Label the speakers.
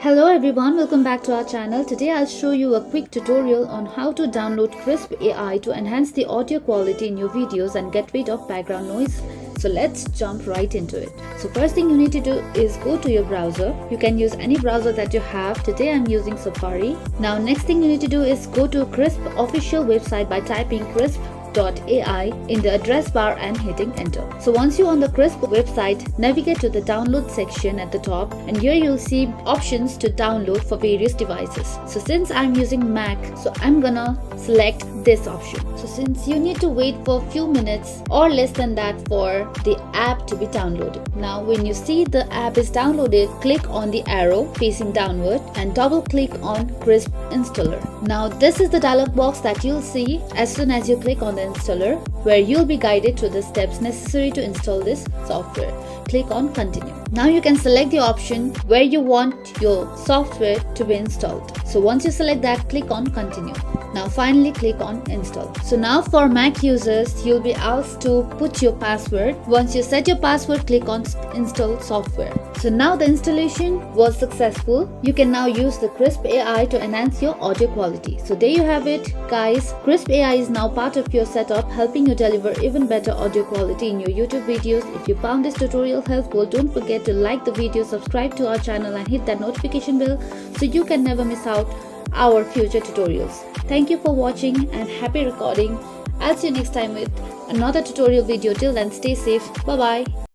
Speaker 1: Hello everyone, welcome back to our channel. Today I'll show you a quick tutorial on how to download Krisp AI to enhance the audio quality in your videos and get rid of background noise. So let's jump right into it. So first thing you need to do is go to your browser. You can use any browser that you have. Today I'm using Safari. Now next thing you need to do is go to Krisp official website by typing Krisp.ai in the address bar and hitting enter. So once you're on the Krisp website, navigate to the download section at the top, and here you'll see options to download for various devices. So since I'm using Mac, so I'm gonna select this option. So since you need to wait for a few minutes or less than that for the app to be downloaded. Now when you see the app is downloaded, click on the arrow facing downward and double click on Krisp installer. Now this is the dialog box that you'll see as soon as you click on the installer, where you'll be guided to the steps necessary to install this software. Click on continue. Now you can select the option where you want your software to be installed. So once you select that, click on continue. Now finally click on install. So now for Mac users, you'll be asked to put your password. Once you set your password, click on install software. So now the installation was successful. You can now use the Krisp AI to enhance your audio quality. So there you have it, guys. Krisp AI is now part of your setup, helping you deliver even better audio quality in your YouTube videos. If you found this tutorial helpful, don't forget to like the video, subscribe to our channel and hit that notification bell so you can never miss out our future tutorials. Thank you for watching and happy recording. I'll see you next time with another tutorial video. Till then, stay safe. Bye bye.